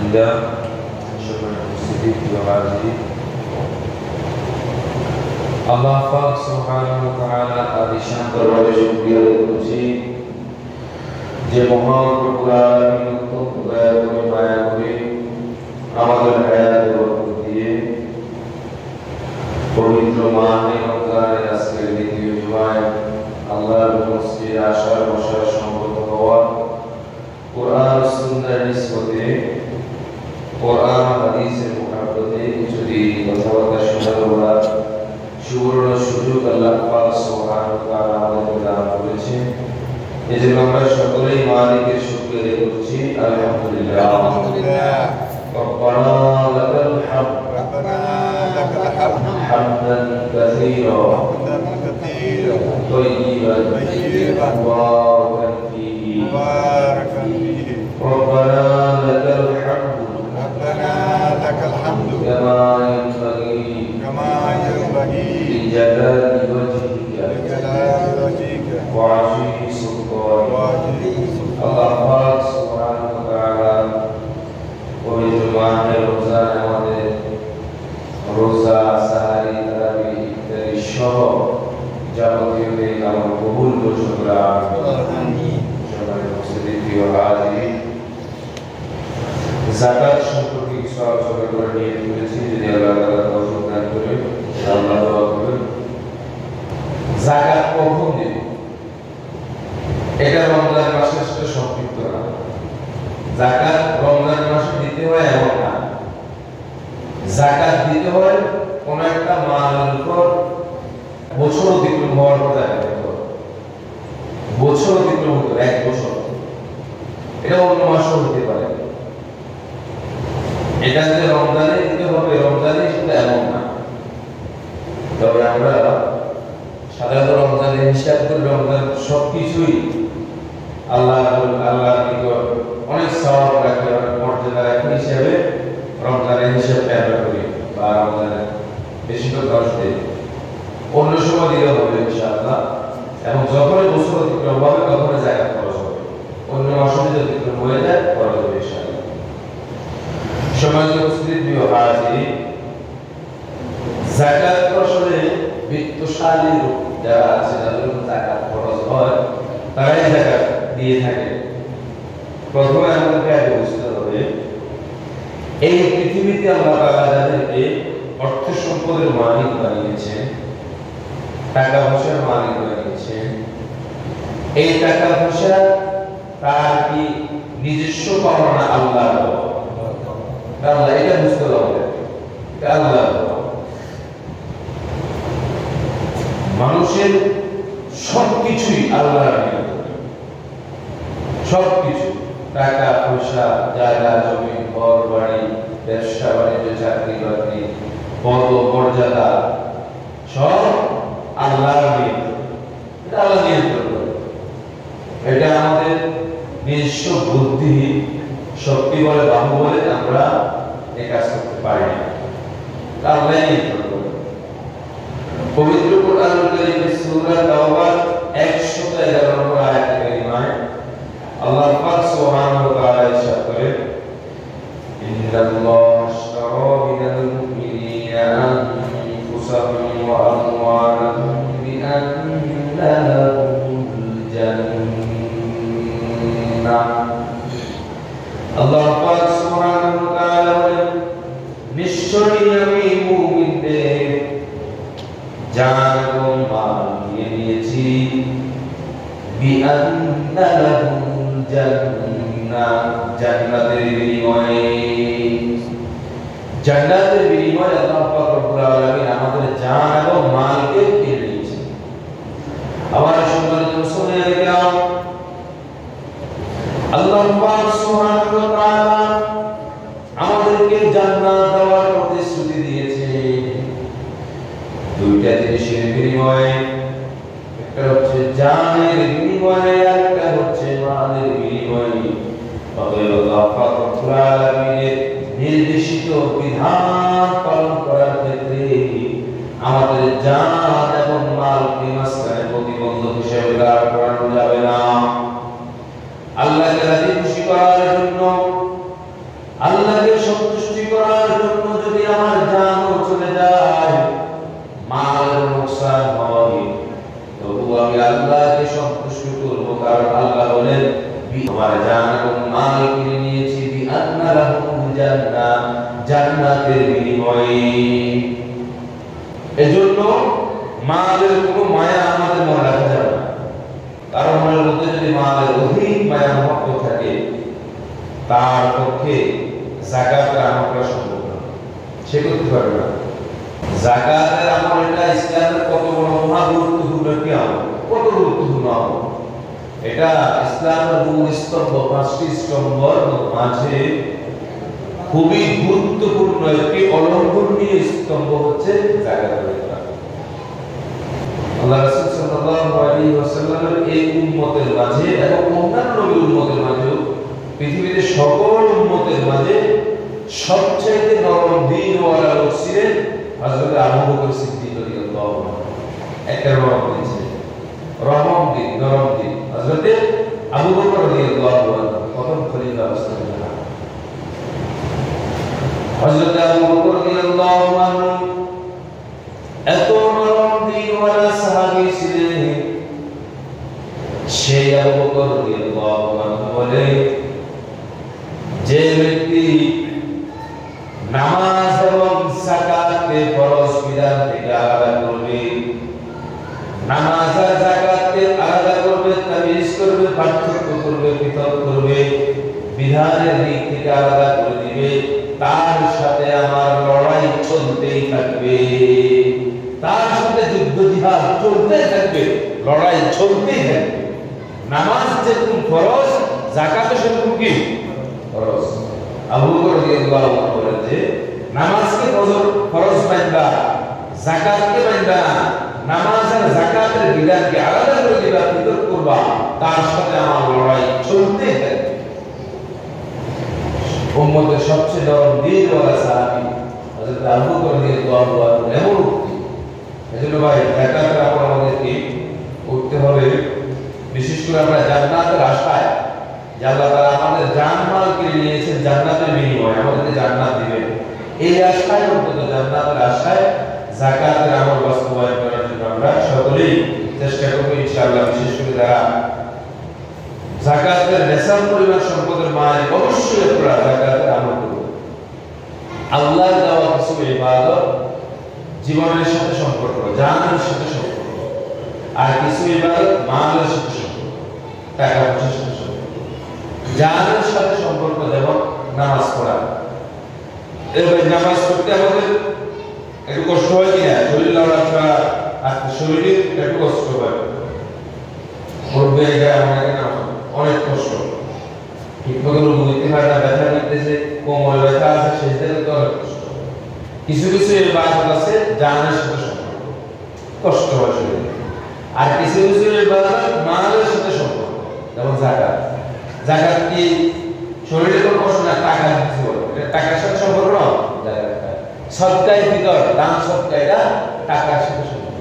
لله شكرا للمسلمين وعليه আল্লাহ পাক সুবহানাহু ওয়া তাআলা আদিশান দরবারে শুকরিয়া করছি যে মহান রব্বুল আলামিন অত্যন্ত দয়া করে মায়া করে আমাদের হায়াতে বরকত দিয়ে পবিত্র মাহে রমজানের আজকের দ্বিতীয় জুমায় আল্লাহর মসজিদে আসার বসার সম্পর্ক হওয়া কোরআন সুন্নাহর নিসবতে কোরআন হাদিসের মুহাব্বতে কিছু দিন কথাবার্তা শোনার ওরা সুবর্ণ সুযোগ আল্লাহ পাক সুবহানাহু ওয়া তাআলা আমাদের দান করেছেন। এজন্য আমরা সকলেই মালিকের শুকরিয়া করছি। আলহামদুলিল্লাহ আলহামদুলিল্লাহ রব্বানা লাকাল হামদ হামদান কাসীরা طيبا مباركا فيه ربنا لك الحمد كما ينبغي لجلال وجهك وعظيم سلطانك আল্লাহ পাক সুবহানাহু ওয়া তাআলা পবিত্র মাহে রমজান আমাদের রোজা সাহারি তারাবি ইত্যাদি সহ যাবতীয় নেক আমল কবুল করুন আমিন। সম্মানিত মুসলিম প্রিয় হাজির, যাকাত সম্পর্কে কিছু আলোচনা করে নিয়ে করেছি, যদি আল্লাহ তাআলা তৌফিক দান করে ইনশাআল্লাহ দোয়া করবেন। যাকাত কখন দেব এটা রমজান মাসের সাথে সম্পৃক্ত না। যাকাত রমজান মাসে দিতে হয় এমন না, যাকাত দিতে হয় কোন একটা মালের উপর বছর অতিক্রম হওয়ার পর যাকাত দিতে হয়। বছর অতিক্রম হতে এক বছর, এটা অন্য মাসও হতে পারে। এটা যে রমজানে দিতে হবে রমজানে শুধু এমন না, তবে আমরা সাধারণত রমজানের হিসাব করে রমজান সবকিছুই আল্লাহর নিকট অনেক সওয়াব রাখে, অনেক মর্যাদা রাখে হিসাবে রমজানের হিসাবটা আমরা করি বা রমজানের বেশি করে খরচ দিই। অন্য সময় দিলে হবে ইনশাআল্লাহ, এবং যখন বছর অতিক্রম হবে তখন যাকাত খরচ হবে। অন্য মাসে যদি অতিক্রম হয়ে যায় খরচ হবে ইনশাআল্লাহ। সমাজ মুসলিম প্রিয় হাজির, যাকাত আসলে বিত্তশালী লোক যারা আছে যাদের উপর যাকাত খরচ হয় তারাই যাকাত দিয়ে থাকে। প্রথমে আমাদেরকে আগে বুঝতে হবে এই পৃথিবীতে আল্লাহ তাআলা যাদেরকে অর্থ সম্পদের মালিক বানিয়েছেন, টাকা পয়সার মালিক বানিয়েছেন, এই টাকা পয়সা তার কি নিজস্ব পাওনা না আল্লাহর পাওনা? আল্লাহ, এটা বুঝতে হবে আল্লাহর পাওনা। মানুষের সবকিছুই আল্লাহর নিয়ন্ত্রণে, সবকিছু টাকা পয়সা, জায়গা জমি, ঘর বাড়ি, ব্যবসা বাণিজ্য, চাকরি বাকরি, পদ মর্যাদা সব আল্লাহর নিয়ন্ত্রণে। এটা আল্লাহ নিয়ন্ত্রণ করে। এটা আমাদের নিজস্ব বুদ্ধি শক্তি বলে বাহু বলে আমরা এই কাজ করতে পারি না, আল্লাহ নিয়ন্ত্রণ করে। পবিত্র কোরআনুল কারীমের সূরা তাওবার 111 নম্বর আয়াতে কারিমায় আল্লাহ পাক সুবহানাহু ওয়া তাআলা ইরশাদ করেন, ইন্নাল্লাহা আশতারা মিনাল মুমিনিনা আনফুসাহুম ওয়া আমওয়ালাহুম বিআন্না লাহুমুল জান্নাহ। আল্লাহ পাক সুবহানাহু ওয়া তাআলা বলেন, নিশ্চয়ই আমি মুমিনদের জান এবং মাল নিয়ে নিয়েছি, বিআন্না লাহুমুল জান্নাহ, জান্নাতের বিনিময়ে। জান্নাতের বিনিময়ে আল্লাহ পাক রব্বুল আলামিন আমাদের জান এবং মালকে কিনে নিয়েছেন। আবার সম্মানিত মুসলমান, আল্লাহ পাক সুবহানাহু ওয়া তাআলা আমাদেরকে জান্নাত দেওয়ার প্রতিশ্রুতি দিয়েছে দুইটা জিনিসের বিনিময়ে। একটা হচ্ছে জানের বিনিময়ে, আর একটা হচ্ছে মালের বিনিময়ে। অতএব আল্লাহ পাক রব্বুল আলামিনের নির্দেশিত বিধান পালন করার ক্ষেত্রে আমাদের জান এবং মালকে মাঝখানে প্রতিবন্ধক হিসেবে দাঁড় করানো যাবে না। আল্লাহকে রাজি খুশি করার জন্য আল্লাহকে সন্তুষ্টি করার জন্য যদি আমার জানও চলে যায়, মালের নোকসান হয়, তবু আমি আল্লাহকে সন্তুষ্ট করব, কারণ আল্লাহ বলেন তোমার জান এবং মাল কিনে নিয়েছি বিআন্না লাহুম জান্নাত, জান্নাতের বিনিময়ে। এজন্য মালের কোনো মায়া আমাদের মনে রাখা যাবে না। কারণ মনের মধ্যে যদি মালের অধিক মায়া মহব্বত থাকে, তার পক্ষে যাকাতের আমল করা সম্ভব না, সে করতে পারবে না। যাকাতের আমল এটা ইসলামের কত বড় মহা গুরুত্বপূর্ণ একটি আমল, কত গুরুত্বপূর্ণ আমল। এটা ইসলামের মূল স্তম্ভ, 5টি স্তম্ভের মাঝে খুবই গুরুত্বপূর্ণ একটি অলঙ্ঘনীয় স্তম্ভ হচ্ছে যাকাতের। আল্লাহ রাসূল সাল্লাল্লাহু আলাইহি ওয়াসাল্লামের এই উম্মতের মাঝে এবং অন্যান্য নবীর উম্মতের মাঝে, পৃথিবীতে সকল উম্মতের মাঝে সবচেয়ে নরম দিনওয়ালা লোক ছিলেন হযরত আবু বকর সিদ্দিক রাদিয়াল্লাহু আনহু। একটা নরম দিন ছিলেন, রহম দিন, নরম দিন। হযরত আবু বকর রাদিয়াল্লাহু আনহু প্রথম খলিফা ছিলেন। হযরত আবু বকর রাদিয়াল্লাহু আনহু এত নরম দিনওয়ালা সাহাবী ছিলেন, সেই আবু বকর রাদিয়াল্লাহু আনহু বলে, যে ব্যক্তি নামাজ এবং যাকাতকে ফরজ বিধান থেকে আলাদা করবে, নামাজ আর যাকাতকে আলাদা করবে, তামিজ করবে, পার্থক্য করবে, পৃথক করবে, বিধানের দিক থেকে আলাদা করে দিবে, তার সাথে আমার লড়াই চলতেই থাকবে, তার সাথে যুদ্ধ জিহাদ চলতেই থাকবে, লড়াই চলতেই থাকবে। নামাজ যেরকম ফরজ, যাকাতও সেরকম কি ফরজ। আবু বকর রাদিয়াল্লাহু আনহু বলেন যে নামাজকে ফরজ মানবা, যাকাতকে মানবা না, নামাজ আর যাকাতের বিধানকে আলাদা করে দিবা, পৃথক করবা, তার সাথে আমার লড়াই চলতেই থাকবে। উম্মতের সবচেয়ে নরম দিনওয়ালা সাহাবী হযরত আবু বকর রাদিয়াল্লাহু আনহু এমন উক্তি। এজন্য ভাই যাকাতের আমল আমাদেরকে করতে হবে, বিশেষ করে আমরা জান্নাতের আশায়, যে আল্লাহ তাআলা আমাদের জান-মাল কিনে নিয়েছেন জান্নাতের বিনিময়ে, আমাদেরকে জান্নাত দিবেন, এই আশায়, অন্তত জান্নাতের আশায় যাকাতের আমল বাস্তবায়ন করার জন্য আমরা সকলেই চেষ্টা করব ইনশাআল্লাহ। বিশেষ করে যারা যাকাতের নেশাব পরিমাণ সম্পদের মালিক, অবশ্যই আপনারা যাকাতের আমল করুন। আল্লাহর দেওয়া কিছু ইবাদত জীবনের সাথে সম্পর্ক, জানের সাথে সম্পর্ক, আর কিছু ইবাদত মালের সাথে সম্পর্ক, টাকা পয়সার সাথে সম্পর্ক। জানের সাথে সম্পর্ক যেমন নামাজ পড়া, এবার নামাজ পড়তে আমাদের একটু কষ্ট হয় কিনা, শরীর লড়াচড়া, আর শরীরে একটু কষ্ট হয়, পড়বে এটা অনেক কষ্ট, ঠিক মতো বুঝতে পারে না, ব্যথা করতেছে, কোমরে ব্যথা আছে, সেটাতে তো অনেক কষ্ট। কিছু কিছু ইবাদত আছে জানের সাথে সম্পর্ক, কষ্ট হয় শরীরে, আর কিছু কিছু ইবাদত মালের সাথে সম্পর্ক, যেমন যাকাত। যাকাত কি শরীরে কোনো কষ্ট না, টাকা দিতে হবে, এটা টাকার সাথে সম্পর্ক না। সদকায়ে ফিতর, দান সদকা, এটা টাকার সাথে সম্পর্ক।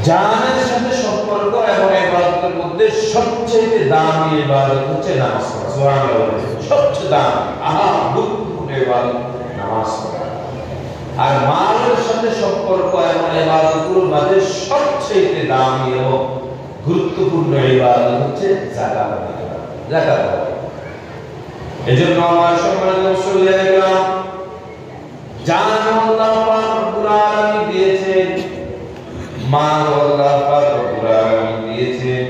জানের সাথে সম্পর্ক এবং ইবাদতের মধ্যে সবচেয়ে দামি ইবাদত হচ্ছে নামাজ পড়া। সুবহানাল্লাহ, সবচেয়ে দামি, গুরুত্বপূর্ণ ইবাদত নামাজ পড়া। আর মালের সাথে সম্পর্ক এবং ইবাদতের মাঝে সবচেয়ে দামি এবং গুরুত্বপূর্ণ ইবাদত হচ্ছে যাকাত দেওয়া, যাকাত দেওয়া। এজন্য আমার সম্মানিত মুসলিম کرام, জান আল্লাহ পাক রব্বুল আলামিন দিয়েছেন, মাল আল্লাহ পাক রব্বুল আলামিন দিয়েছেন।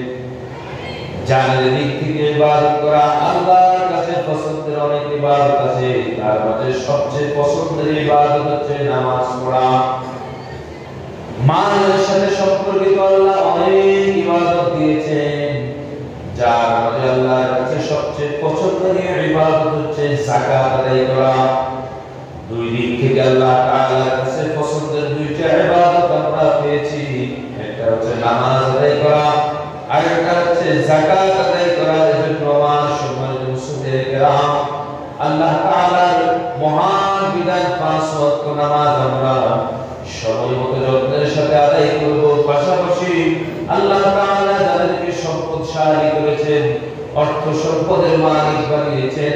জানের দিক থেকে ইবাদত করা আল্লাহর কাছে পছন্দের অনেক ইবাদত আছে, তার মধ্যে সবচেয়ে পছন্দের ইবাদত হচ্ছে নামাজ পড়া। মালের সাথে সম্পর্কিত আল্লাহ অনেক ইবাদত দিয়েছেন, যার মধ্যে আল্লাহর কাছে সবচেয়ে পছন্দের ইবাদত হচ্ছে যাকাত আদায় করা। দুই দিক থেকে আল্লাহ তাআলার কাছে পছন্দের দুইটা ইবাদত আমরা পেয়েছি, একটা হচ্ছে নামাজ আদায় করা, আর একটা হচ্ছে যাকাত আদায় করা। এজন্য আমার সম্মানিত মুসলিম کرام, আল্লাহ তাআলার মহান বিধান 5 ওয়াক্ত নামাজ আমরা সময় মতো যত্নের সাথে আদায় করব। পাশাপাশি আল্লাহ তাআলা যাদেরকে সম্পদশালী করেছেন অর্থ সম্পদের মালিক বানিয়েছেন,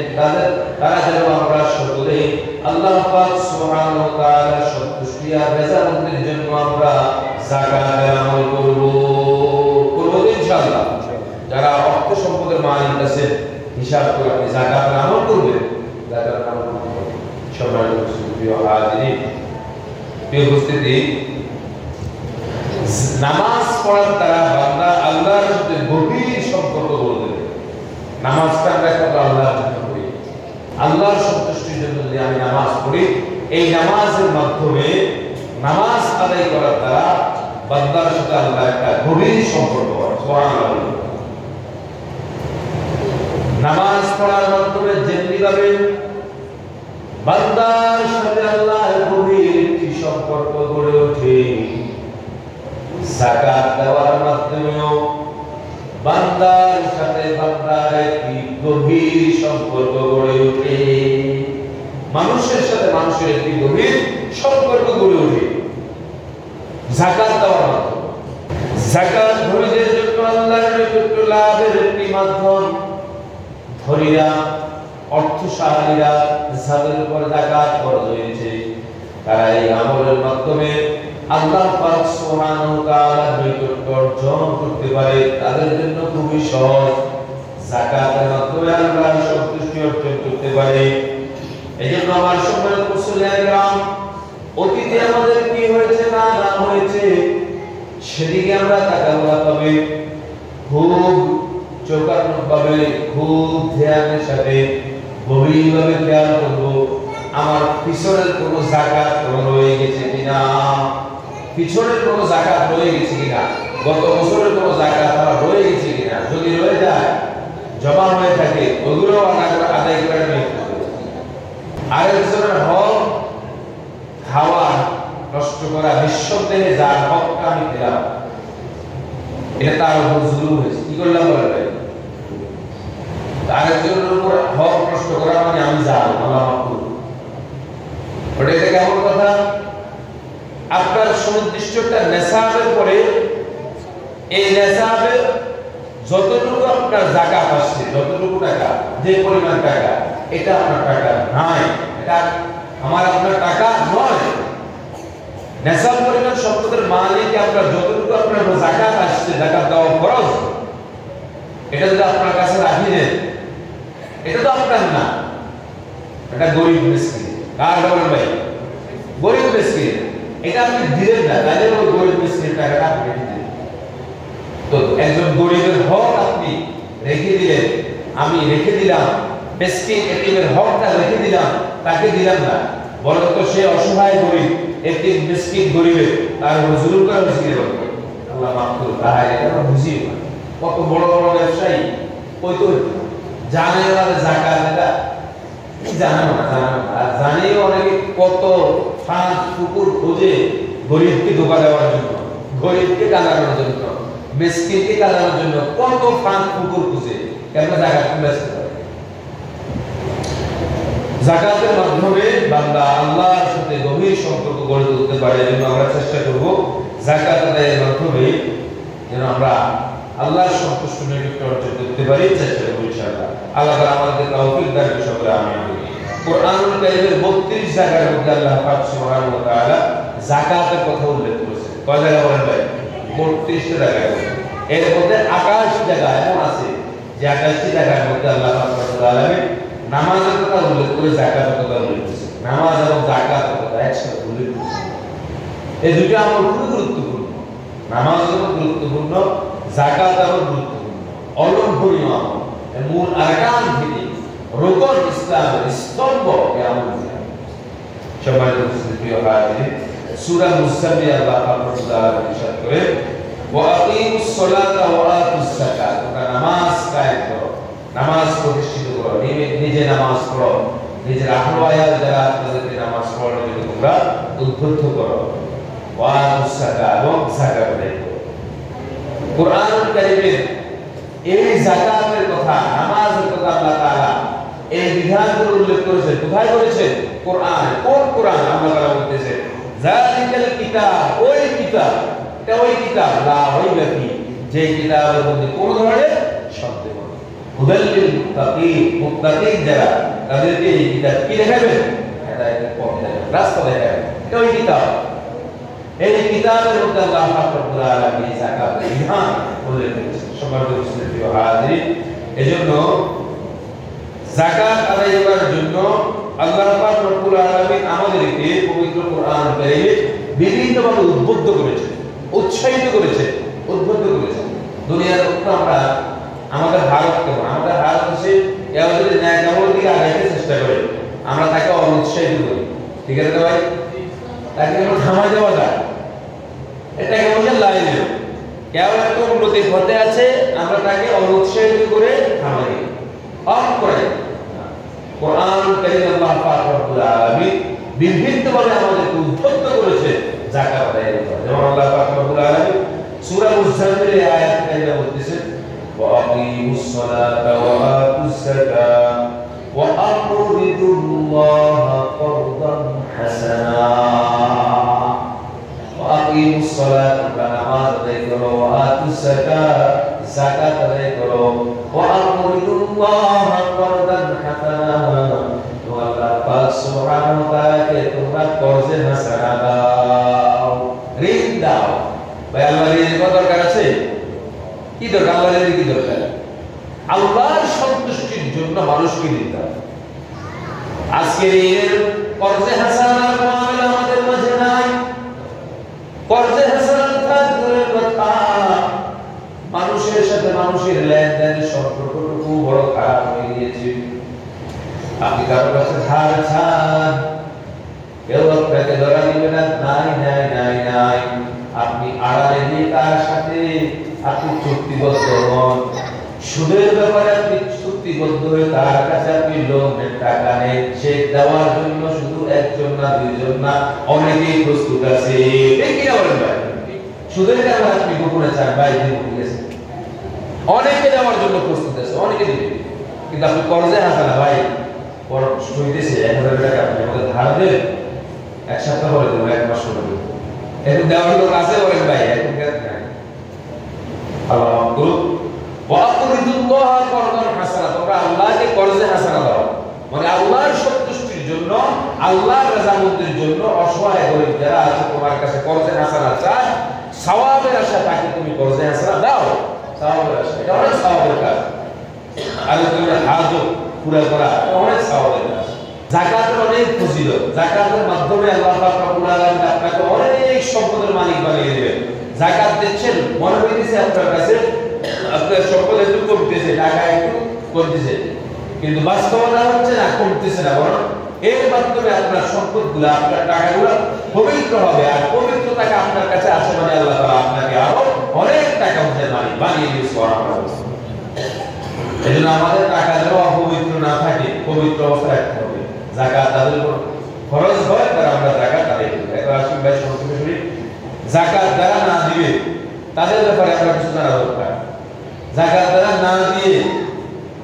তারা যেন আমরা সকলে আল্লাহ পাক সুবহানাহু ওয়া তাআলার সন্তুষ্টি আর রেজামতের জন্য আমরা যাকাতের আমল করব ইনশাআল্লাহ। যারা অর্থ সম্পদের মালিক আছেন হিসাব করে আপনি যাকাতের আমল করবেন, যাকাতের আমল করবেন। সম্মানিত প্রিয় হাজিরিন, প্রিয় উপস্থিতি, নামাজ পড়ার দ্বারা বান্দা আল্লাহর সাথে গভীর সম্পর্ক গড়ে তোলে। নামাজটা আমরা কত আল্লাহর জন্য পড়ি, আল্লাহর সন্তুষ্টির জন্য যদি আমি নামাজ পড়ি, এই নামাজের মাধ্যমে নামাজ আদায় করার দ্বারা বান্দার সাথে আল্লাহ একটা গভীর সম্পর্ক হয়। সুবহানাল্লাহ। নামাজ পড়ার মাধ্যমে যেমনি ভাবে বান্দার সাথে আল্লাহর গভীর একটি সম্পর্ক গড়ে ওঠে, যাকাত দেওয়ার মাধ্যমেও বান্দার সাথে বান্দার একটি গভীর সম্পর্ক গড়ে ওঠে। মানুষের সাথে মানুষের একটি গভীর সম্পর্ক গড়ে ওঠে যাকাত দেওয়ার মাধ্যমে। যাকাত ধনীদের জন্য আল্লাহর নৈকট্য লাভের একটি মাধ্যম। ধনীরা, অর্থশালীরা যাদের উপর যাকাত ফরজ হয়েছে, তারা এই আমলের মাধ্যমে আল্লাহ পাক সুবহানাহু ওয়া তাআলার নৈকট্য অর্জন করতে পারে। তাদের জন্য খুবই সহজ, যাকাতের মাধ্যমে আল্লাহর সন্তুষ্টি অর্জন করতে পারে। এজন্য আমার সম্মানিত মুসলিম, অতীতে আমাদের কি হয়েছে না না হয়েছে সেদিকে আমরা তাকাবো, তবে খুব চোখানুভাবে, খুব ধ্যানের সাথে গভীরভাবে খেয়াল করবো আমার পিছনের কোনো যাকাত রয়ে গেছে কিনা, পিছনের কোনো যাকাত রয়ে গেছে কিনা, গত বছরের কোনো যাকাত আমার রয়ে গেছে কিনা। যদি রয়ে যায়, জমা হয়ে থাকে, ওগুলো আদায় করে নিতে হবে। আরেকজনের হক খাওয়া, নষ্ট করা, নিঃসন্দেহে যার হকটা আমি দিলাম, এটা তার উপর জুলুম হয়েছে। কি করলাম বলে ভাই? আরেকজনের উপর হক নষ্ট করা মানে আমি জানি আল্লাহ মাফ করুন, ওটা এটা কেমন কথা? আপনার সুনির্দিষ্ট একটা নেশাবের পরে এই নেশাবের যতটুকু আপনার যাকাত আসছে, যতটুকু টাকা, যে পরিমাণ টাকা, এটা আপনার টাকা নয়, এটা আমার আপনার টাকা নয়। নেশাব পরিমাণ সম্পদের মালিক আপনার যতটুকু আপনার যাকাত আসছে, যাকাত দেওয়া ফরজ, এটা যদি আপনার কাছে রাখি দেন, এটা তো আপনার না, এটা গরিব মিসকিন। কার বলেন ভাই? গরিব মিসকিন। এটা আপনি দিলেন না, তাহলে ওই গরিব মিসকিন টাকাটা আপনি দিলেন। তো একজন গরিবের হক আপনি রেখে দিলেন, আমি রেখে দিলাম, মিসকিন এতিমের হকটা রেখে দিলাম, তাকে দিলাম না, বরং তো সে অসহায় গরিব, এতিম মিসকিন গরিবের তার উপর জুলুম করা হয়েছে। আল্লাহ মাফ করুন। তাহলে এটা আমরা বুঝি না। কত বড় বড় ব্যবসায়ী কই তো জানে না যাকাত, এটা কি জানে না, আর জানেও অনেকে কত ফাঁদ পুকুর খোঁজে গরিবকে ধোঁকা দেওয়ার জন্য, গরিবকে কাঁদানোর জন্য, মিসকিনকে কাঁদানোর জন্য কত ফাঁদ পুকুর খুঁজে কেন যাকাত বেচতে পারে। যাকাতের মাধ্যমে বান্দা আল্লাহর সাথে গভীর সম্পর্ক গড়ে তুলতে পারে। এজন্য আমরা চেষ্টা করব যাকাত আদায়ের মাধ্যমে যেন আমরা আল্লাহর সন্তুষ্ট নৈকট্য অর্জন করতে পারি, চেষ্টা করব ইনশাআল্লাহ। আল্লাহ তাআলা আমাদের তৌফিক দান করুন, সকলে আমিন। কোরআনুল কারীমের 32 জায়গার মধ্যে আল্লাহ পাক সুবহানাহু ওয়া তাআলা যাকাতের কথা উল্লেখ করেছেন। কয় জায়গা বলেন ভাই? 32 জায়গায়। এর মধ্যে 28 জায়গা এমন আছে যে 28টি জায়গার মধ্যে আল্লাহ পাক রব্বুল আলামিন নামাজের কথা উল্লেখ করে যাকাতের কথা উল্লেখ করেছেন। নামাজ এবং যাকাতের কথা একসাথে উল্লেখ করেছেন। এই দুটো আমল খুব গুরুত্বপূর্ণ। নামাজ যেমন গুরুত্বপূর্ণ, যাকাত আরো গুরুত্বপূর্ণ, অলঙ্ঘনীয় আমল, মূল আরকান থেকে রুকন ইসলামের স্তম্ভ এই আমলগুলো। সম্মানিত প্রিয় হাজির, সূরা মুসাম্মিল আল্লাহ পাক রব্বুল আলামিন ইরশাদ করে, ওয়া আকিমুস সালাতা ওয়া আতুস যাকাত, তোমরা নামাজ কায়েম করো, নামাজ প্রতিষ্ঠিত করো, নিজে নামাজ পড়ো, নিজের আহল আয়াল যারা তাদেরকে নামাজ পড়ার জন্য তোমরা উদ্বুদ্ধ করো, ওয়া আতুস যাকাত, এবং যাকাত আদায় করো। কোরআনুল কারীমের এই যাকাতের কথা, নামাজের কথা আল্লাহ তাআলা এই বিধানগুলো উল্লেখ করেছেন। কোথায় করেছেন? কোরআন। কোন কোরআন? আল্লাহ তাআলা বলতেছেন, যালিকাল কিতাব, ওই কিতাব, এটা ওই কিতাব, লা রাইবা ফি, যে কিতাবের মধ্যে কোনো ধরনের সন্দেহ নেই। হুদাল্লিল মুত্তাকিন, মুত্তাকিন যারা তাদেরকে এই কিতাব কি দেখাবেন? হেদায়েতের পথ দেখাবেন, রাস্তা দেখাবেন। এটা ওই কিতাব। এই কিতাবের মধ্যে আল্লাহ পাক রব্বুল আলামিন যাকাতের বিধান উল্লেখ করেছেন। সম্মানিত মুসলিম প্রিয় হাজিরিন, এজন্য যাকাত আদায় করার জন্য আল্লাহ পাক রব্বুল আলামিন আমাদেরকে পবিত্র কোরআন কারীমে বিভিন্নভাবে উদ্বুদ্ধ করেছেন, উৎসাহিত করেছেন, উদ্বুদ্ধ করেছেন। দুনিয়ার উপর আমরা আমাদের ভারত কেমন? আমাদের ভারত হচ্ছে আমাদের ন্যায় কামড়ের দিকে আগাইতে চেষ্টা করে, আমরা তাকে অনুৎসাহিত করি। ঠিক আছে ভাই? তাকে আমরা থামাই দেওয়া যায়, এটাকে বলে লাইনে কেউ একটা উন্নতির পথে আছে, আমরা তাকে অনুৎসাহিত করে থামাই দিই, অফ করে। কোরআন কারীম আল্লাহ পাক রব্বুল আলামিন বিভিন্নভাবে আমাদেরকে উদ্বুদ্ধ করেছে যাকাত আদায়ের ব্যাপারে। যেমন আল্লাহ পাক রব্বুল আলামিন সূরা মুজাম্মিলের আয়াত কারিমা বলতেছেন, وَأَقِيمُوا الصَّلَاةَ وَآتُوا الزَّكَاةَ وَأَقْرِضُوا اللَّهَ قَرْضًا حَسَنًا। وَأَقِيمُوا الصَّلَاةَ নামাজ আদায় করো, وَآتُوا الزَّكَاةَ যাকাত আদায় করো, وَأَقْرِضُوا اللَّهَ قَرْضًا حَسَنًا। আল্লাহ পাক সুবহানাহু ওয়া তাআলাকে তোমরা কর্জে হাসানা দাও, ঋণ দাও। ভাই আল্লাহর ঋণ দরকার আছে? কি দরকার? আল্লাহর কি দরকার? আল্লাহর সন্তুষ্টির জন্য মানুষকে দিতে হবে। আজকে এর কর্জে হাসানার মামলা আমাদের মাঝে নাই। কর্জে হাসানার দূরের কথা, মানুষের সাথে মানুষের লেনদেনের সম্পর্কটুকু বড় খারাপ হয়ে গিয়েছে। আপনি কারোর কাছে ধার চান, কেউ আপনাকে ধরা দিবে না, নাই নাই নাই নাই। আপনি আড়ালে দিয়ে তার সাথে আপনি চুক্তিবদ্ধ হন, সুদের ব্যাপারে আপনি চুক্তিবদ্ধ হয়ে তার কাছে আপনি লোনের টাকা নেন। সে দেওয়ার জন্য শুধু একজন না, দুইজন না, অনেকেই প্রস্তুত আছে। ঠিক কিনা বলেন ভাই? সুদের টাকা আপনি গোপনে চান, ভাই ঠিক আছে, অনেকে দেওয়ার জন্য প্রস্তুত আছে, অনেকে দিবে। কিন্তু আপনি কর্জে হাসানা, ভাই হইতেছে 1000 টাকা আপনি আমাদের ধার দেন, এক সপ্তাহ পরে দেবো, এক মাস পরে দেবো, এখন দেওয়ার লোক আছে বলেন ভাই? এখন নাই। আল্লাহ মাফ ওয়াকুরিদুল্লাহ করদান হাসানা, তোমরা আল্লাহকে কর্জে হাসানা দাও, মানে আল্লাহর সন্তুষ্টির জন্য, আল্লাহর রাজামন্দির জন্য অসহায় গরিব যারা আছে তোমার কাছে কর্জে হাসানা চায়, সওয়াবের আশা তাকে তুমি কর্জে হাসানা দাও। সওয়াবের আশা, এটা অনেক সওয়াবের কাজ। আর তুমি হাজত পুরা করা অনেক সওয়াবের কাজ। যাকাতের অনেক ফজিলত, যাকাতের মাধ্যমে আল্লাহ পাক রব্বুল আলামিন আপনাকে অনেক সম্পদের মালিক বানিয়ে দিবেন। যাকাত দিচ্ছেন, মনে হইতেছে আপনার কাছে আপনার সম্পদ একটু কমতেছে, টাকা একটু কমতেছে, কিন্তু বাস্তবতা হচ্ছে না, কমতেছে না, বরং এর মাধ্যমে আপনার সম্পদগুলো, আপনার টাকাগুলো পবিত্র হবে। আর পবিত্র টাকা আপনার কাছে আছে মানে আল্লাহ তাআলা আপনাকে আরো অনেক টাকা মালিক বানিয়ে দিয়েছে। এজন্য আমাদের টাকা যেন অপবিত্র না থাকে, পবিত্র অবস্থায় রাখতে হবে। যাকাত তাদের উপর ফরজ হয়, তারা আমরা যাকাত আদায় করি। এখন আসুন ভাই সরাসরি যাকাত যারা না দিবে তাদের ব্যাপারে আমরা কিছু জানা দরকার। যাকাত যারা না দিয়ে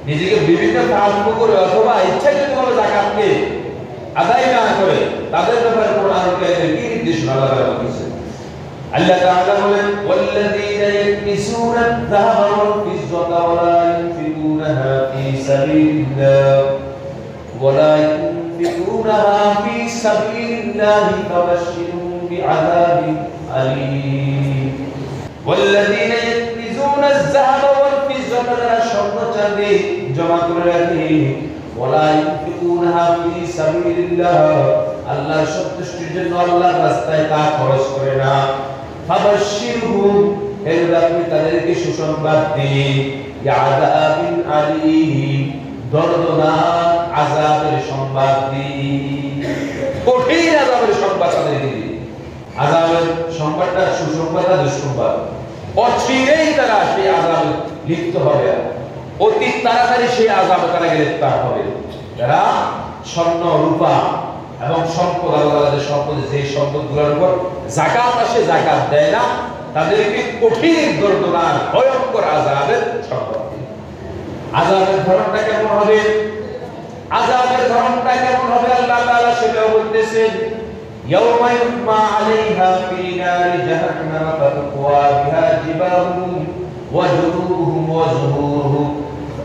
নিজেকে বিভিন্ন কার্য করে অথবা ইচ্ছাকৃতভাবে যাকাতকে আদায় না করে তাদের ব্যাপারে কোরআন কারীমের কি নির্দেশনা আল্লাহ তাআলা বলেছেন? আল্লাহ তাআলা বলেন, ওয়াল্লাযীনা ইয়াকনিসুনা আয-যাহাবা ওয়াল-ফিদ্দাতা ওয়া লা ইউনফিকুনাহা ফী সাবিলিল্লাহ ওয়া লা ইউনফিকুনাহা ফী সাবিলিল্লাহি ফাবাশশিরহুম বিআযাবিন আলীম। ওয়াল্লাযীনা ইয়াকনিসুনা আয-যাহাবা ওয়াল-ফিদ্দাতা, যারা স্বর্ণ চাঁদি জমা করে রাখে, ওয়া লা ইউনফিকুনাহা ফী সাবিলিল্লাহ, আল্লাহর সন্তুষ্টির জন্য আল্লাহর রাস্তায় তা খরচ করে না, ফাবাশশিরহুম, এর আপনি তাদেরকে সুসংবাদ দিন, বিআযাবিন আলীম, দর্দনাক আযাবের সংবাদ দিন, কঠিন আযাবের সংবাদ তাদেরকে দিন। আযাবের সংবাদটা সুসংবাদ না দুঃসংবাদ, অচিরেই তারা সেই আযাবে লিপ্ত হবে, অতি তাড়াতাড়ি সেই আযাবে তারা গ্রেফতার হবে। যারা স্বর্ণ রূপা এবং সম্পদ, আল্লাহর সম্পদ, যে সম্পদগুলোর উপর যাকাত আসে, যাকাত দেয় না, তাদেরকে কঠিন দর্দনাক ভয়ঙ্কর আযাবের সংবাদ দিন। আযাবের ধরনটা কেমন হবে? আযাবের ধরনটা কেমন হবে আল্লাহ তাআলা সেটাও বলতেছেন, ইয়াউমা ইউহমা আলাইহা ফি নারি জাহান্নাম ফাতুকওয়া বিহা জিবাহুম ওয়া জুনুবুহুম ওয়া যুহুরুহুম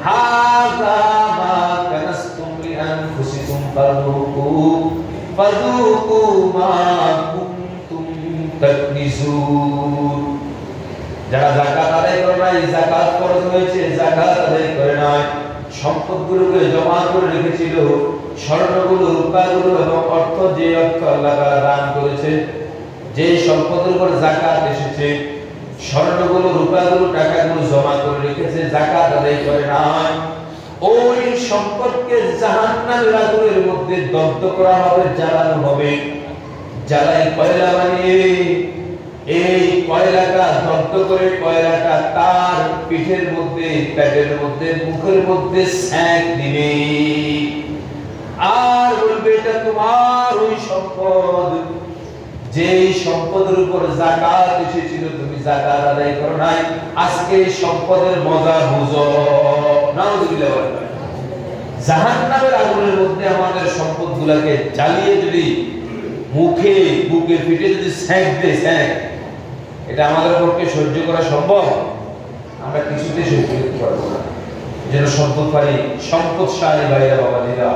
হাযা মা কানাসতুম লিআনফুসিকুম ফাযুকু মা কুনতুম তাকনিজুন। যারা যাকাত আদায় করে নাই, যাকাত ফরজ হয়েছে, যাকাত আদায় করে নাই, সম্পদগুলোকে জমা করে রেখেছিল, স্বর্ণগুলো, রূপাগুলো এবং অর্থ, যে অর্থ আল্লাহ তাআলা দান করেছে, যে সম্পদের উপর যাকাত এসেছে, স্বর্ণগুলো, রূপাগুলো, টাকাগুলো জমা করে রেখেছে, যাকাত আদায় করে নাই, ওই সম্পদকে জাহান্নামের আগুনের মধ্যে দগ্ধ করা হবে, জ্বালানো হবে। জ্বালাই কয়লা বানিয়ে এই কয়লাটা দগ্ধ করে কয়লাটা তার পিঠের মধ্যে, পেটের মধ্যে, মুখের মধ্যে সেঁক দিবে আর বলবে এটা তোমার ওই সম্পদ, যেই সম্পদের উপর যাকাত এসেছিল, তুমি যাকাত আদায় করো নাই, আজকে এই সম্পদের মজা বুঝো। নাউযুবিল্লাহ। জাহান্নামের আগুনের মধ্যে আমাদের সম্পদগুলোকে জ্বালিয়ে যদি মুখে, বুকে, পিঠে যদি সেঁক দেয়, সেঁক, এটা আমাদের পক্ষে সহ্য করা সম্ভব? আমরা কিছুতেই সহ্য করতে পারবো না। যেন সম্পদশালী, সম্পদশালী ভাইরা বাবাজিরা,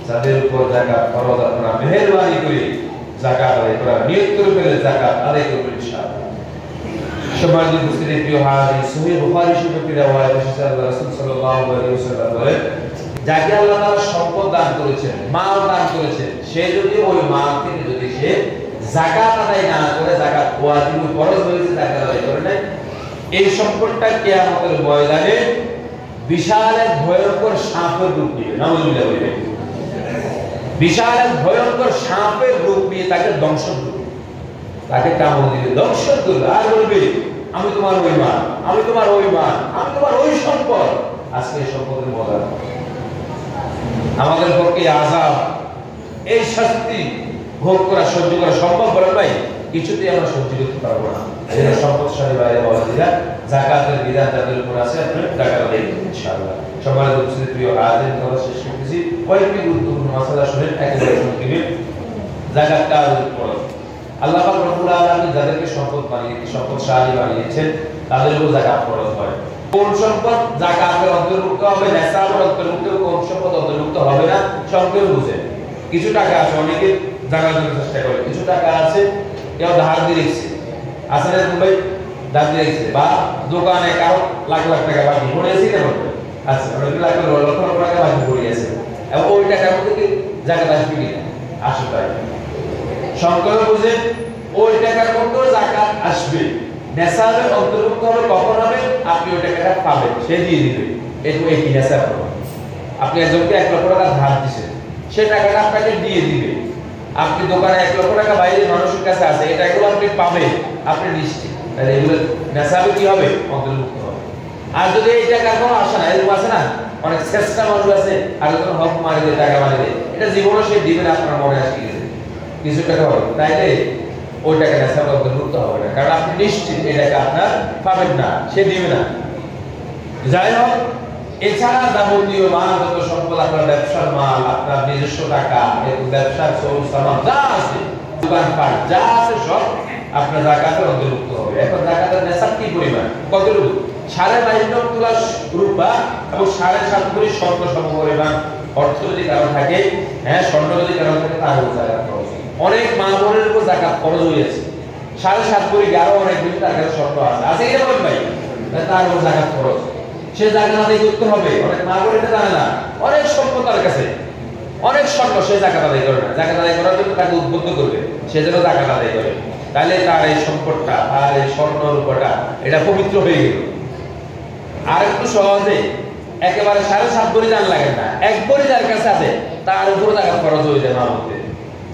যাদের উপর যাকাত ফরজ, আপনারা মেহেরবানি করে যাকাত আদায় করার নিয়ত করে ফেলে যাকাত আদায় করবেন ইনশাআল্লাহ। সম্মানিত উপস্থিতি, প্রিয় হাজির, সহিহ বুখারী শরীফের riwayat এসেছে, আল্লাহ রাসূল সাল্লাল্লাহু আলাইহি ওয়াসাল্লাম বলেন, যাকে আল্লাহ তাআলা সম্পদ দান করেছেন, মাল দান করেছেন, সে যদি ওই মাল থেকে যদি সে যাকাত আদায় না করে, যাকাত ওয়াজিব ফরজ হয়েছে, যাকাত আদায় করে নাই, এই সম্পদটা কিয়ামতের ময়দানে বিশাল এক ভয়ঙ্কর সাপের রূপ নিবে। নাউযুবিল্লাহ। বিশাল এক ভয়ঙ্কর সাপের রূপ নিয়ে তাকে দংশন করবে, তাকে কামড় দিবে, দংশন করবে আর বলবে, আমি তোমার ওই মান, আমি তোমার ওই মান, আমি তোমার ওই সম্পদ। আজকে এই সম্পদের মজা আমাদের পক্ষে আযাব, এই শাস্তি ভোগ করা, সহ্য করা সম্ভব বলে ভাই? কিছুতেই আমরা সহ্য করতে পারবো না। এই সম্পদশালী বাইরে বাবাজিরা, যাকাতের বিধান যাদের উপর আছে, আপনারা যাকাত আদায় করবেন ইনশাআল্লাহ। সম্মানিত উপস্থিতি, প্রিয় হাজির, কথা শেষ করতেছি। কয়েকটি গুরুত্বপূর্ণ মাসালা শুনেন, একেবারে সংক্ষেপে। যাকাত কার উপর? আল্লাহ পাক রব্বুল আলামিন যাদেরকে সম্পদ বানিয়েছেন, সম্পদশালী বানিয়েছেন, তাদের উপর যাকাত ফরজ হয়। কোন সম্পদ যাকাতের অন্তর্ভুক্ত হবে, নেসাবের অন্তর্ভুক্ত, কোন সম্পদ অন্তর্ভুক্ত হবে না, সংক্ষেপে বুঝেন। কিছু টাকা আছে, অনেকে জানার জন্য চেষ্টা করে, কিছু টাকা আছে কেউ ধার দিয়ে রেখেছে, আসলে ভাই ধার দিয়ে রেখেছে, বা দোকানে কারো লাখ লাখ টাকা বাকি পড়ে আছে, কেমন আচ্ছা, অনেক লাখ লক্ষ লক্ষ টাকা বাকি পড়ে আছে, এবং ওই টাকার মধ্যে কি যাকাত আসবে কিনা? আসে তাই সংক্ষেপে বুঝেন, ওই টাকার মধ্যে যাকাত আসবে, নেসাবের অন্তর্ভুক্ত হবে। কখন হবে? আপনি ওই টাকাটা পাবেন, সে দিয়ে দিবে, এটুকু একই নেসাব হবে। আপনি একজনকে 1 লক্ষ টাকা ধার দিয়েছেন, সে টাকাটা আপনাকে দিয়ে দিবে। আপনি দোকানে 1 লক্ষ টাকা বাইরে মানুষের কাছে আছে, এই টাকাগুলো আপনি পাবেন, আপনি নিশ্চিত। তাহলে এগুলো নেসাবে কি হবে? অন্তর্ভুক্ত হবে। আর যদি এই টাকার কোনো আশা না, এরকম আছে না, অনেক চেষ্টা মানুষ আছে, আর যখন হক মারি দেয়, টাকা মারি দেয়, এটা জীবনে সে দিবেন, আপনার মনে আসে কিছু টাকা হবে, তাইলে ওই টাকা নেশাবে অন্তর্ভুক্ত হবে না, কারণ আপনি নিশ্চিত এই টাকা আপনার পাবেন না, সে দিবে না। যাই হোক, এছাড়া যাবতীয় মানগত সম্পদ, আপনার ব্যবসার মাল, আপনার নিজস্ব টাকা, ব্যবসার সরঞ্জাম সামান যা আছে, দোকানপাট যা আছে, সব আপনার যাকাতের অন্তর্ভুক্ত হবে। এখন যাকাতের নেশাব কি পরিমাণ? কতটুকু? 22.5 তোলা রূপা এবং 7.5 ভরি স্বর্ণ সমপরিমাণ অর্থ যদি কারো থাকে, হ্যাঁ, স্বর্ণ যদি কারো থাকে, তার উপর যাকাত ফরজ। অনেক মা বোনের উপর যাকাত ফরজ হয়েছে, 7.5 ভরি, আরো অনেক বেশি তার কাছে স্বর্ণ আছে, আছে কি বলেন ভাই? তার উপর যাকাত ফরজ, সে যাকাত আদায় করতে হবে। অনেক মা বোন এটা জানে না, অনেক সম্পদ তার কাছে, অনেক স্বর্ণ, সে যাকাত আদায় করে না। যাকাত আদায় করার জন্য তাকে উদ্বুদ্ধ করবে, সে যেন যাকাত আদায় করে, তাহলে তার এই সম্পদটা, তার এই স্বর্ণ রূপটা, এটা পবিত্র হয়ে গেল। আর একটু সহজে, একেবারে 7.5 ভরি জান লাগে না, 1 ভরি যার কাছে আছে, তার উপর যাকাত ফরজ হয়ে যায়। মামুতে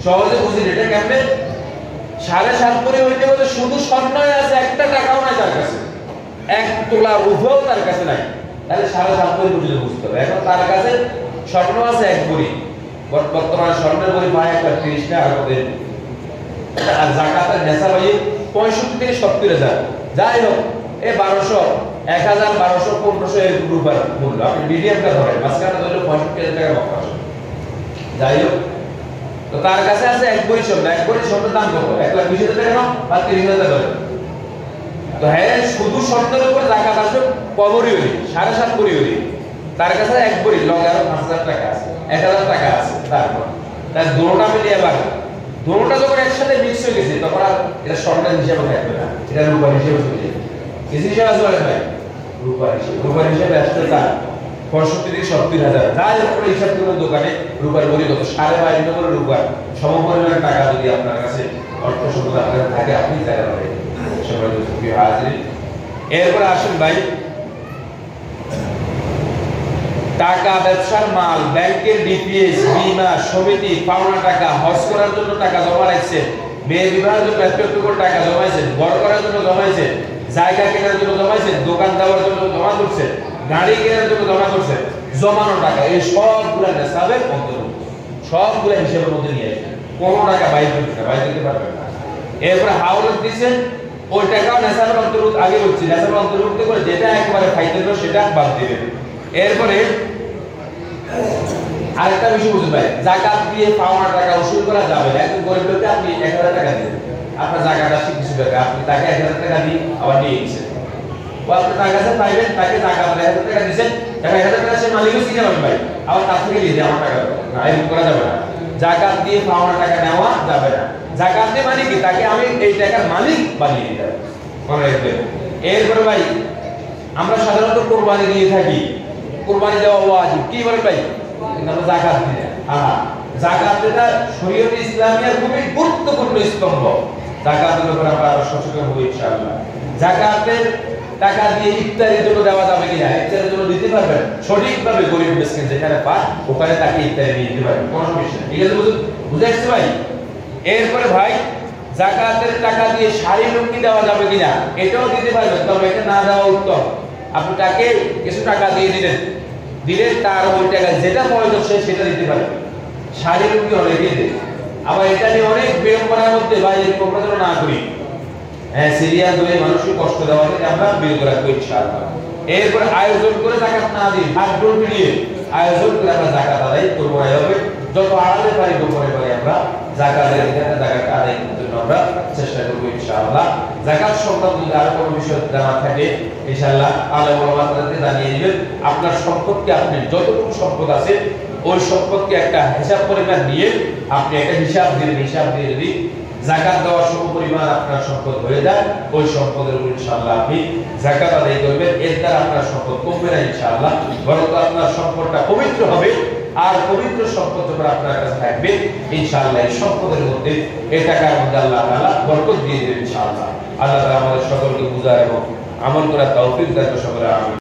সহজে বুঝি এটা কেমনে? 7.5 ভরি হইতে বলে শুধু স্বর্ণই আছে, একটা টাকাও নাই তার কাছে, 1 তোলা রূপও তার কাছে নাই, তাহলে 7.5 ভরি বুঝলে বুঝতে হবে। এখন তার কাছে স্বর্ণ আছে 1 ভরি, বর্তমানে স্বর্ণের ভরি প্রায় 130 টাকা করে, আর যাকাতের নেশাব হয় 65 থেকে 70,000। যাই হোক, এই 1200, 1000, 1200, 1500 এর রূপার মূল্য, আপনি মিডিয়ামটা ধরেন, মাঝখানে ধরলে 65,000 টাকা মক্কা। যাই হোক, তো তার কাছে আছে 1 ভরি স্বর্ণ, 1 ভরি স্বর্ণের দাম কত? 1,20,000 টাকা না, বা 30,000 টাকা। তো হ্যাঁ, শুধু স্বর্ণের উপর যাকাত আসবে কবরি হলি, 7.5 ভরি হলি, তার কাছে এক ভরি লগে আরো 5000 টাকা আছে, 1000 টাকা আছে, তারপর তার দুটোটা মিলিয়ে আবার দুটোটা যখন একসাথে মিক্স হয়ে গেছে তখন আর এটা স্বর্ণের হিসাবে থাকবে না, এটা রূপার হিসেবে চলে যাবে। কিছু হিসাবে আসবে ভাই, রূপার হিসেবে আসতে তার 65 থেকে 70,000 যাই উপরে হিসাব করে দোকানে রূপার বলি কত 22.5 করে রূপার সমপরিমাণ টাকা যদি আপনার কাছে অর্থ সম্পদ আপনার থাকে আপনি টাকা পাবেন। সবাই প্রিয় হাজির, এরপর আসুন ভাই, টাকা, ব্যবসার মাল, ব্যাংকের ডিপিএস, বীমা, সমিতি, পাওনা টাকা, হজ করার জন্য টাকা জমা রাখছেন, মেয়ে বিবাহের জন্য একটু করে টাকা জমাইছেন, বড় করার জন্য জমাইছেন, জায়গা কেনার জন্য জমাইছেন, দোকান দেওয়ার জন্য জমা করছেন, গাড়ি কেনার জন্য জমা করছেন, জমানো টাকা এই সবগুলো নেশাবের অন্তর্ভুক্ত, সবগুলো হিসাবের মধ্যে নিয়ে আসবেন। কোনো টাকা বাইরে দিতে পারবেন না। এরপরে হাওলাত দিচ্ছেন, ওই টাকাও নেশাবের অন্তর্ভুক্ত, আগে বলছি নেশাবের অন্তর্ভুক্ত করে যেটা একেবারে ফাইতে দিল সেটা বাদ দিবেন। এরপরে আরেকটা বিষয় বুঝুন ভাই, যাকাত দিয়ে পাওনা টাকা উসুল করা যাবে না। একজন গরিব লোককে আপনি 1000 টাকা দিবেন, আপনার যাকাত আসছে কিছু টাকা, আপনি তাকে 1000 টাকা দিয়ে আবার নিয়ে গেছেন, ও আপনি তার কাছে পাইবেন, তাকে যাকাত 1000 টাকা দিয়েছেন, টাকা 1000 টাকা সে মালিকও চিনে পাবেন ভাই, আবার তার থেকে নিয়ে আমার টাকা না, এরকম করা যাবে না। যাকাত দিয়ে পাওনা টাকা নেওয়া যাবে না। যাকাত দিয়ে মানে কি, তাকে আমি এই টাকার মালিক বানিয়ে দিতে হবে, মনে রাখবেন। এরপরে ভাই আমরা সাধারণত কোরবানি দিয়ে থাকি, কোরবানি দেওয়া ওয়াজিব, কি বলেন ভাই? কিন্তু আমরা যাকাত দিই না। হ্যাঁ, যাকাতটা শরীয়তে ইসলামিয়ার খুবই গুরুত্বপূর্ণ স্তম্ভ। যাকাতের ব্যাপারে আমরা আরো সচেতন হব ইনশাআল্লাহ। যাকাতের টাকা দিয়ে ইফতারের জন্য দেওয়া যাবে কিনা, ইফতারের জন্য দিতে পারবেন সঠিকভাবে, গরিব মিসকিন যেখানে পায় ওখানে তাকে ইফতারে দিয়ে দিতে পারবেন, কোনো সমস্যা নেই। ঠিক আছে, বুঝে আসছে ভাই? এরপরে ভাই যাকাতের টাকা দিয়ে শাড়ি লুঙ্গি দেওয়া যাবে কিনা, এটাও দিতে পারবেন, তবে এটা না দেওয়া উত্তম। আপনি তাকে কিছু টাকা দিয়ে দিলেন, তার ওই টাকা যেটা প্রয়োজন সেটা দিতে পারবেন। শাড়ি লুঙ্গি অনেকে দেয়, আবার এটা নিয়ে অনেক বিড়ম্বনার মধ্যে ভাই এরকম আমরা যেন না করি। হ্যাঁ, সিরিয়াল ধরে মানুষকে কষ্ট দেওয়া থেকে আমরা বিরত রাখবো ইনশাআল্লাহ। এরপর আয়োজন করে যাকাত না দিই, ভাগ্যর মিলিয়ে আয়োজন করে আমরা যাকাত আদায় করবো। এভাবে যত আড়ালে পারি গোপনে পারি আমরা যাকাতের এখানে যাকাত আদায় করার জন্য আমরা চেষ্টা করবো ইনশাআল্লাহ। যাকাত সংক্রান্ত যদি আরো কোনো বিষয় জানা থাকে ইনশাআল্লাহ আলেম ওলামা তাদেরকে জানিয়ে দিবেন। আপনার সম্পদকে, আপনি যতটুকু সম্পদ আছে ওই সম্পদকে একটা হিসাব পরিমাণ নিয়ে আপনি একটা হিসাব দিলেন, হিসাব দিয়ে যদি যাকাত দেওয়ার সমপরিমাণ আপনার সম্পদ হয়ে যায়, ওই সম্পদের উপর ইনশাআল্লাহ আপনি যাকাত আদায় করবেন। এর দ্বারা আপনার সম্পদ কমবে না ইনশাআল্লাহ, বরং আপনার সম্পদটা পবিত্র হবে। আর পবিত্র সম্পদ যখন আপনার কাছে থাকবে ইনশাআল্লাহ এই সম্পদের মধ্যে এই টাকার মধ্যে আল্লাহ তাআলা বরকত দিয়ে দেবেন ইনশাআল্লাহ। আল্লাহ তাআলা আমাদের সকলকে বুঝার এবং আমল করার তৌফিক দান করুন। সকলে আমিন।